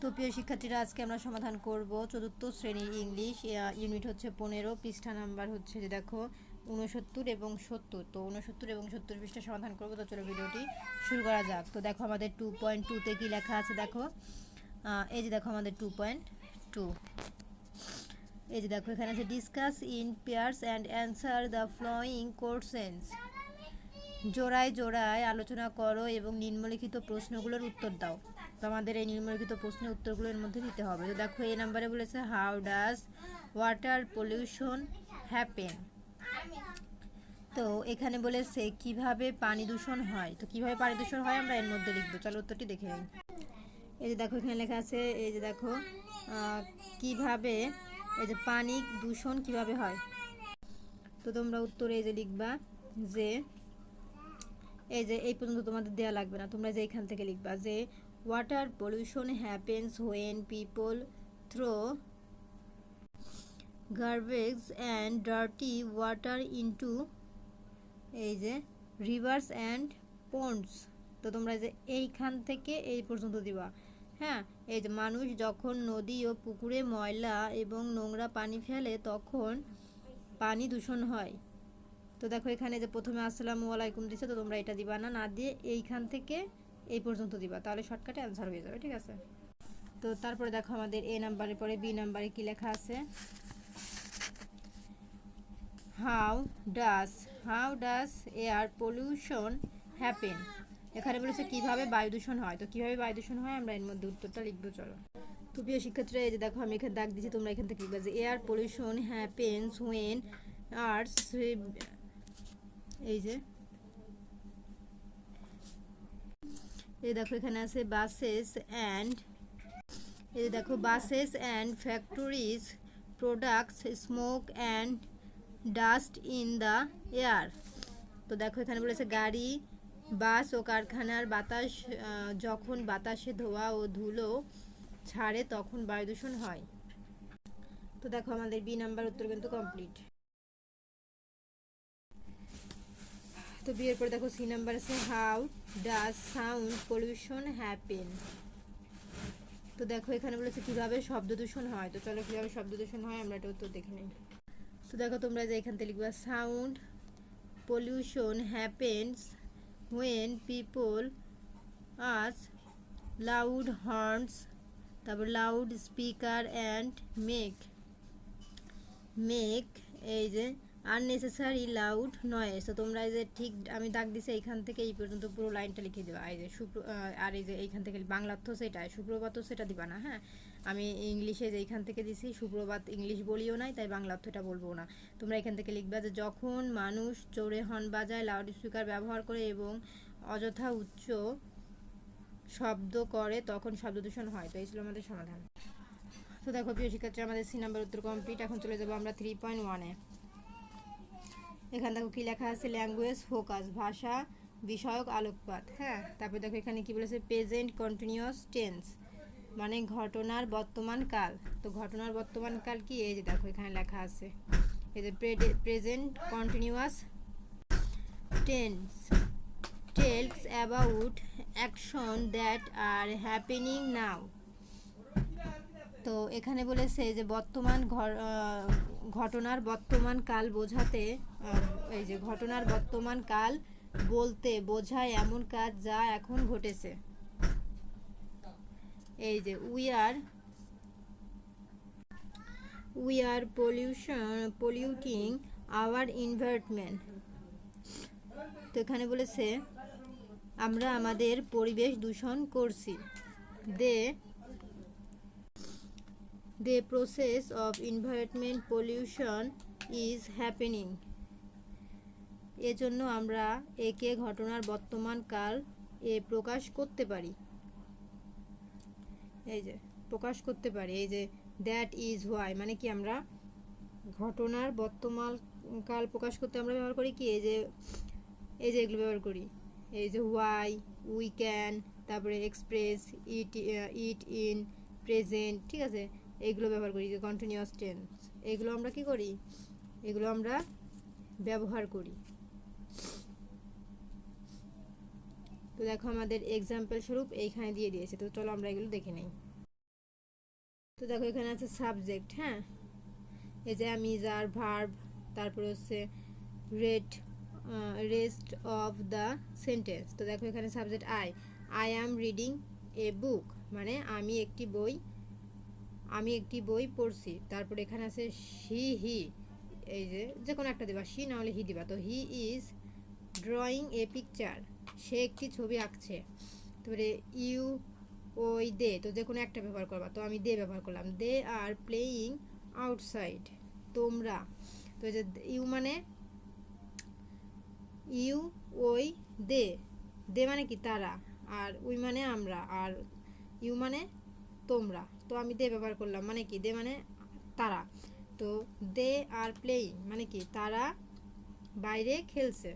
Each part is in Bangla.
তো প্রিয় শিক্ষার্থীরা, আজকে আমরা সমাধান করব চতুর্থ শ্রেণীর ইংলিশ ইউনিট হচ্ছে 15, পৃষ্ঠা নাম্বার হচ্ছে যে দেখো 69 এবং 70। তো 69 এবং 70 পৃষ্ঠা সমাধান করব। তো চলো ভিডিওটি শুরু করা যাক। তো দেখো আমাদের 2.2 তে কি লেখা আছে দেখো। এই যে দেখো আমাদের 2.2, এই যে দেখো এখানে আছে discuss in pairs and answer the following questions. জোড়ায় জোড়ায় আলোচনা করো এবং নিম্নলিখিত প্রশ্নগুলোর উত্তর দাও। তো আমাদের এই নিম্নলিখিত প্রশ্নের উত্তরগুলোর মধ্যে দিতে হবে। তো দেখো এই নাম্বারে বলেছে how does water pollution happen. তো এখানে বলেছে কিভাবে পানি দূষণ হয়। তো কিভাবে পানি দূষণ হয় আমরা এর মধ্যে লিখবো। চলো উত্তরটি দেখে নিই। এই যে দেখো এখানে লেখা আছে, এই যে দেখো কিভাবে, এই যে পানি দূষণ কিভাবে হয়। তো তোমরা উত্তরে এই যে লিখবা যে এই যে এই পর্যন্ত তোমাদের দেয়া লাগবে না, তোমরা যে এখান থেকে লিখবা যে water pollution happens when people throw garbage and dirty water into এই যে রিভার্স অ্যান্ড পন্ডস। তো তোমরা যে এইখান থেকে এই পর্যন্ত দিবা। হ্যাঁ, এই যে মানুষ যখন নদী ও পুকুরে ময়লা এবং নোংরা পানি ফেলে তখন পানি দূষণ হয়। তো দেখো এখানে যে প্রথমে আসসালামু আলাইকুম দিছে, তো তোমরা এটা দিবা না, না দিয়ে এইখান থেকে এই পর্যন্ত দিবা, তাহলে শর্টকাটে অ্যান্সার হয়ে যাবে। ঠিক আছে। তো তারপরে দেখো আমাদের এ নাম্বারের পরে বি নাম্বারে কি লেখা আছে, how does air pollution happen. এখানে বলেছে কিভাবে বায়ু দূষণ হয়। তো কিভাবে বায়ু দূষণ হয় আমরা এর মধ্যে উত্তরটা লিখবো। চলো। তো প্রিয় শিক্ষার্থীরা, এই যে দেখো আমি এখানে দাগ দিচ্ছি, তোমরা এখান থেকে লিখবা যে air pollution happens when arts, এই যে এই দেখো এখানে আছে বাসেস অ্যান্ড, এই দেখো buses and factories products smoke and dust in the air. তো দেখো এখানে বলেছে গাড়ি, বাস ও কারখানার বাতাস যখন বাতাসে ধোঁয়া ও ধুলো ছাড়ে তখন বায়ু দূষণ হয়। তো দেখো আমাদের বি নাম্বার উত্তর কিন্তু কমপ্লিট। তো বিয়ের পরে দেখো সি নাম্বার আছে how does sound pollution happen. তো দেখো এখানে বলেছে কিভাবে শব্দ দূষণ হয়। তো চলো কিভাবে শব্দ দূষণ হয় আমরা এটা উত্তর দেখে নিই। তো দেখো তোমরা যে এখান থেকে লিখবা sound pollution happens when people us loud horns, তারপর লাউড স্পিকার অ্যান্ড মেক এই যে আননেসেসারি লাউড নয়েজ। তো তোমরা এই যে ঠিক আমি দাগ দিছি এইখান থেকে এই পর্যন্ত পুরো লাইনটা লিখে দেবা। এই যে আর এই যে এইখান থেকে বাংলা অর্থ সেটা, সুপ্রভাত সেটা দিবা না। হ্যাঁ, আমি ইংলিশে যে এইখান থেকে দিছি সুপ্রভাত ইংলিশ বলিও নাই, তাই বাংলা অর্থটা বলবো না। তোমরা এখান থেকে লিখবা যে যখন মানুষ জোরে হর্ন বাজায়, লাউড স্পিকার ব্যবহার করে এবং অযথা উচ্চ শব্দ করে তখন শব্দ দূষণ হয়। তো এই ছিল আমাদের সমাধান। তো দেখো প্রিয় শিক্ষার্থী, আমাদের সি নাম্বার উত্তর কমপ্লিট। এখন চলে যাবো আমরা 3.1-এ। এখানে দেখো কি লেখা আছে, ল্যাঙ্গুয়েজ ফোকাস, ভাষা বিষয়ক আলোকপাত। হ্যাঁ, তারপর দেখো এখানে কি বলেছে, প্রেজেন্ট কন্টিনিউয়াস টেন্স মানে ঘটনার বর্তমান কাল। তো ঘটনার বর্তমান কাল কি, এই যে দেখো এখানে লেখা আছে, এই যে present continuous tense tells about action that are happening now. তো এখানে বলেছে যে বর্তমান ঘটনার বর্তমান কাল বোঝাতে, এই যে ঘটনার বর্তমান কাল বলতে বোঝায় এমন কাজ যা এখন ঘটেছে। এই যে we are polluting our environment. তো এখানে বলেছে আমরা আমাদের পরিবেশ দূষণ করছি। The process of environment pollution is happening. এজন্য আমরা একে ঘটনার বর্তমান কাল প্রকাশ করতে পারি। এই যে প্রকাশ করতে পারি, এই যে দ্যাট ইজ হোয়াই মানে কি, আমরা ঘটনার বর্তমান কাল প্রকাশ করতে আমরা ব্যবহার করি কি, এই যে এগুলো ব্যবহার করি, এই যে হোয়াই, উই ক্যান, তারপরে এক্সপ্রেস, ইট ইন প্রেজেন্ট। ঠিক আছে, এইগুলো ব্যবহার করি, যে কন্টিনিউয়াস টেন্স, এগুলো আমরা কি করি, এগুলো আমরা ব্যবহার করি। তো দেখো আমাদের এক্সাম্পল স্বরূপ এইখানে দিয়ে দিয়েছে। তো চলো আমরা এগুলো দেখে নেই। তো দেখো এখানে আছে সাবজেক্ট, হ্যাঁ, এই যে আমি যার ভার্ব, তারপরে হচ্ছে rate rest of the sentence. তো দেখো এখানে subject I am reading a বুক, মানে আমি একটি বই পড়ছি। তারপরে এখানে আছে হি, এই যে কোনো একটা দিবা, সি না হলে হি দিবা। তো he is drawing a picture, সে একটি ছবি আঁকছে। তারপরে ইউ, ওই, দে, তো যে কোনো একটা ব্যবহার করবা। তো আমি দে ব্যবহার করলাম। দে আর প্লেয়িং আউটসাইড, তোমরা। তো এই যে ইউ, ওই, দে, দে মানে কি তারা, আর উই মানে আমরা, আর ইউ মানে তোমরা। তো আমি দে ব্যবহার করলাম, মানে কি দে মানে তারা। তো দে আর প্লেয়িং মানে কি তারা বাইরে খেলছে,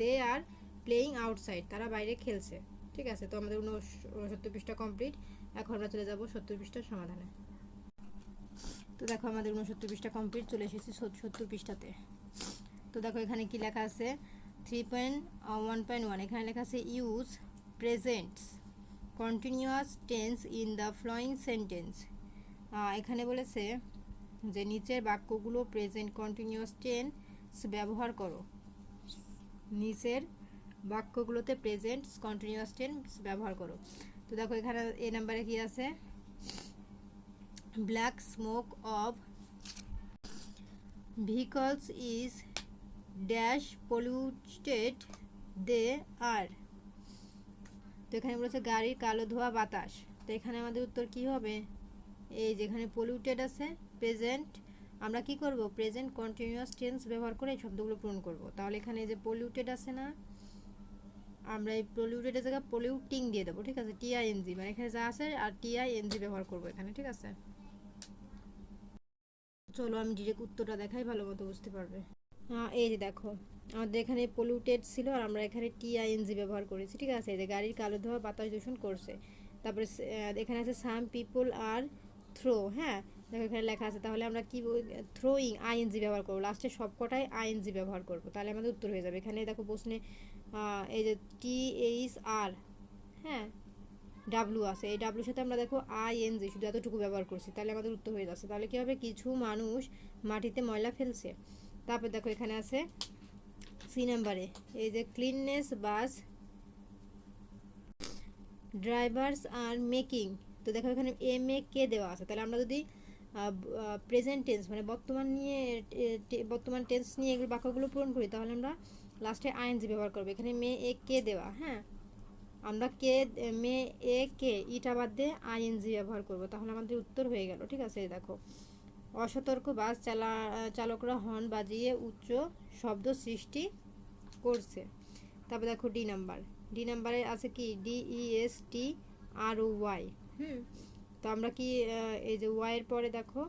দে আর প্লেয়িং আউটসাইড, তারা বাইরে খেলছে। ঠিক আছে, তো আমাদের 69 পৃষ্ঠা কমপ্লিট। এখন আমরা চলে যাব 70 পৃষ্ঠার সমাধানে। তো দেখো আমাদের 69 পৃষ্ঠা কমপ্লিট, চলে এসেছি 70 পৃষ্ঠাতে। তো দেখো এখানে কি লেখা আছে 3.1.1, এখানে লেখা আছে use presents continuous tense in the following sentence. এখানে বলেছে যে নিচের বাক্যগুলো প্রেজেন্ট কন্টিনিউয়াস টেন্স ব্যবহার করো, নিচের বাক্যগুলোতে প্রেজেন্ট কন্টিনিউয়াস টেন্স ব্যবহার করো। তো দেখো এখানে এ নাম্বারে কি আছে, black smoke of vehicles is dash polluted they are। তো এখানে বলেছে গাড়ির কালো ধোয়া বাতাস। তো এখানে আমাদের উত্তর কি হবে, এই যেখানে পলিউটেড আছে প্রেজেন্ট, আমরা কি করব প্রেজেন্ট কন্টিনিউয়াস টেন্স ব্যবহার করে এই শব্দগুলো পূরণ করব। তাহলে এখানে যে পলিউটেড আছে না, আমরা এই পলিউটেডের জায়গায় পলিউটিং দিয়ে দেবো। ঠিক আছে, টিআইএনজি, মানে এখানে যা আছে আর টিআইএনজি ব্যবহার করব এখানে। ঠিক আছে, চলো আমি ডিরেক্ট উত্তরটা দেখাই, ভালো মতো বুঝতে পারবে। এই যে দেখো আমাদের এখানে পলিউটেড ছিল আর আমরা এখানে টিআইএনজি ব্যবহার করেছি। ঠিক আছে, এই যে গাড়ির কালো ধোঁয়া বাতাস দূষণ করছে। তারপরে এখানে আছে সাম পিপল আর থ্রো, হ্যাঁ দেখো এখানে লেখা আছে। তাহলে আমরা কি থ্রোয়িং আইএনজি ব্যবহার করবো, লাস্টে সবকটাই আইএনজি ব্যবহার করবো, তাহলে আমাদের উত্তর হয়ে যাবে। এখানে দেখো প্রশ্নে এই যে THR, হ্যাঁ ডাব্লু আছে, এই ডাব্লুর সাথে আমরা দেখো আইএনজি শুধু এতটুকু ব্যবহার করছি, তাহলে আমাদের উত্তর হয়ে যাচ্ছে। তাহলে কি হবে, কিছু মানুষ মাটিতে ময়লা ফেলছে। তারপর দেখো এখানে আছে সি নাম্বারে, এই যে cleanness bus drivers are making. তো দেখো এখানে কে দেওয়া আছে, তাহলে আমরা যদি প্রেজেন্ট টেন্স মানে বর্তমান টেন্স নিয়ে এগুলো বাক্যগুলো পূরণ করি, তাহলে আমরা লাস্টে আইএনজি ব্যবহার করবো। এখানে কে দেওয়া, হ্যাঁ আমরা কে ইটা বাদ দিয়ে আইএনজি ব্যবহার করব, তাহলে আমাদের উত্তর হয়ে গেল। ঠিক আছে, দেখো অসতর্ক বাস চালকরা হর্ন বাজিয়ে উচ্চ শব্দ সৃষ্টি করছে। তারপর দেখো ডি নাম্বারে আছে কি DESTROY। তো আমরা কি এই যে ওয়াই এর পরে দেখো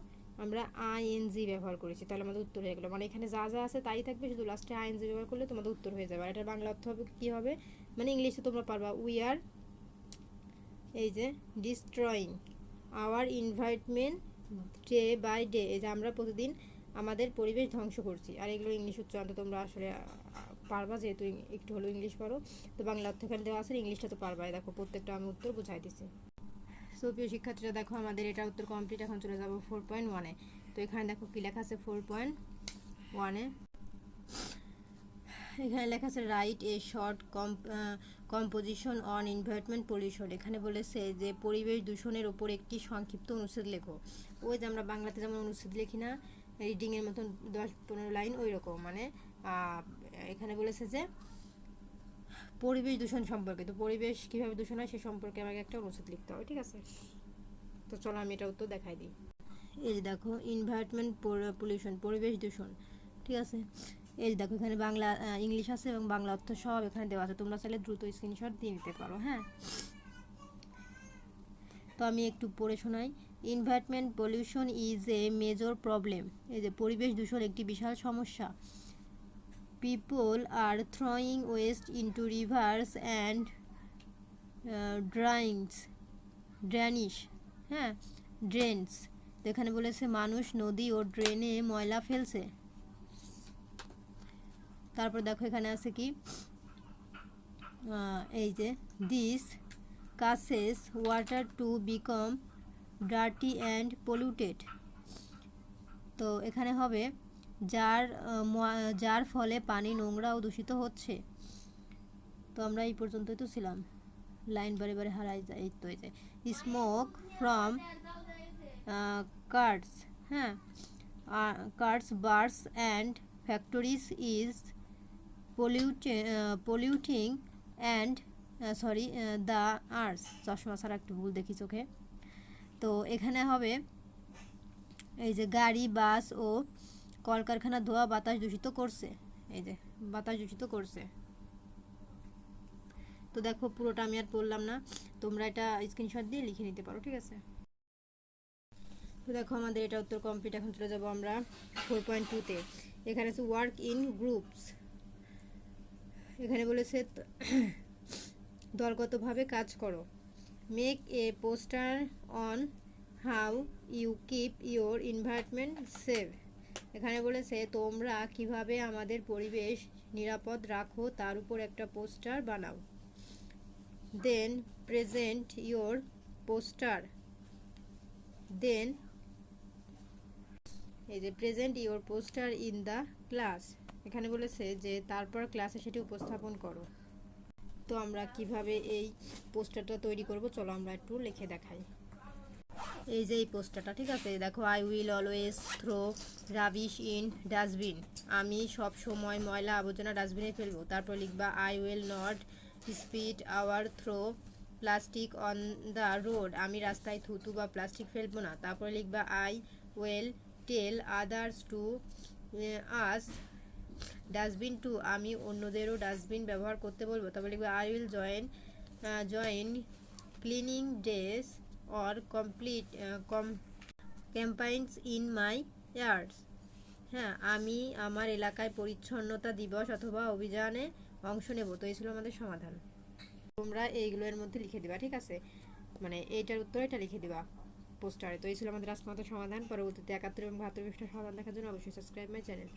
আমরা আইএনজি ব্যবহার করেছি, তাহলে আমাদের উত্তর হয়ে গেল। মানে এখানে যা যা আছে তাই থাকবে, শুধু লাস্টে আইএনজি ব্যবহার করলে তোমাদের উত্তর হয়ে যাবে। আর এটার বাংলা অর্থ হবে কি হবে, মানে ইংলিশে তোমরা পারবা উই আর এই যে destroying our environment day by day, এই যে আমরা প্রতিদিন আমাদের পরিবেশ ধ্বংস করছি। আর এগুলো ইংলিশ উচ্চারণ তো তোমরা আসলে পারবা, যেহেতু একটু হলেও ইংলিশ পারো। তো বাংলা অর্থ এখানে দেওয়া আছে, ইংলিশটা তো পারবাই। দেখো প্রত্যেকটা আমি উত্তর বুঝাই দিচ্ছি। সো প্রিয় শিক্ষার্থীরা দেখো আমাদের এটা উত্তর কমপ্লিট। এখন চলে যাবো 4.1-এ। তো এখানে দেখো কি লেখা আছে 4.1-এ, এখানে লেখা আছে write a short composition on environment pollution. এখানে বলেছে যে পরিবেশ দূষণের ওপর একটি সংক্ষিপ্ত অনুচ্ছেদ লেখো। ওই যে আমরা বাংলাতে যেমন অনুচ্ছেদ লিখি না, রিডিংয়ের মতন 10-15 লাইন ওই রকম। মানে এখানে বলেছে যে পরিবেশ দূষণ সম্পর্কে, তো পরিবেশ কীভাবে দূষণ হয় সে সম্পর্কে আমাকে একটা অনুচ্ছেদ লিখতে হবে। ঠিক আছে, তো চলো আমি এটা উত্তর দেখাই দিই। এই যে দেখো এনভায়রনমেন্ট পলিউশন, পরিবেশ দূষণ। ঠিক আছে, এই যে দেখো এখানে বাংলা ইংলিশ আছে এবং বাংলা অর্থ সব এখানে দেওয়া আছে, তোমরা চাইলে দ্রুত স্ক্রিনশট দিয়ে নিতে পারো। হ্যাঁ, তো আমি একটু পড়ে শোনাই। Environment pollution is a major problem, এই যে পরিবেশ দূষণ একটি বিশাল সমস্যা। People are throwing waste into rivers and drainage, হ্যাঁ ড্রেনস। তো এখানে বলেছে মানুষ নদী ও ড্রেনে ময়লা ফেলছে। তারপর দেখো এখানে আছে কি এই যে this causes water to become dirty and polluted. তো এখানে হবে যার ফলে পানি নোংরা ও দূষিত হচ্ছে। তো আমরা এই পর্যন্তই তো ছিলাম, লাইন বারে বারে হারাই যায়। এই তো এই যে স্মোক ফ্রম কার্স, হ্যাঁ, cars buses and factories is polluting and the earth. চশমা ছাড়া একটু ভুল দেখি চোখে। তো এখানে হবে এই যে গাড়ি, বাস ও কলকারখানা ধোয়া বাতাস দূষিত করছে। এই যে বাতাস দূষিত করছে। তো দেখো পুরোটা আমি আর পড়লাম না, তোমরা এটা স্ক্রিনশট দিয়ে লিখে নিতে পারো, ঠিক আছে। তো দেখো আমাদের এটা উত্তর কমপ্লিট। এখন চলে যাব আমরা 4.2-তে। এখানে আছে ওয়ার্ক ইন গ্রুপস। এখানে বলেছে দলগতভাবে কাজ করো। Make a poster on how you keep your environment save. এখানে বলেছে তোমরা কিভাবে আমাদের পরিবেশ নিরাপদ রাখো তার উপর একটা পোস্টার বানাও। দেন প্রেজেন্ট ইউর পোস্টার দেন এই যে present your poster in the class. এখানে বলেছে যে তারপর ক্লাসে সেটি উপস্থাপন করো। তো আমরা কিভাবে এই পোস্টারটা তৈরি করব, চলো আমরা একটু লিখে দেখাই। এই যে এই পোস্টারটা, ঠিক আছে, দেখো I will always throw rubbish in dustbin. আমি সব সময় ময়লা আবর্জনা ডাস্টবিনে ফেলবো। তারপর লিখবা I will not spit or throw plastic on the road. আমি রাস্তায় থুতু বা প্লাস্টিক ফেলবো না। তারপরে লিখবা I will tell others to use dustbin too. আমি অন্যদেরও ডাস্টবিন ব্যবহার করতে বলবো। তারপরে লিখবা I will join cleaning days or complete campaigns in my yards. হ্যাঁ, আমি আমার এলাকায় পরিচ্ছন্নতা দিবস অথবা অভিযানে অংশ নেব। তো এই ছিল আমাদের সমাধান। তোমরা এইগুলোর মধ্যে লিখে দিবা, ঠিক আছে, মানে এইটার উত্তর এটা লিখে দিবা পোস্টারে। তো এই ছিল আমাদের আজকের মতো সমাধান। পরবর্তীতে 71 এবং 72 পৃষ্ঠার সমাধান দেখার জন্য অবশ্যই সাবস্ক্রাইব মাই চ্যানেল।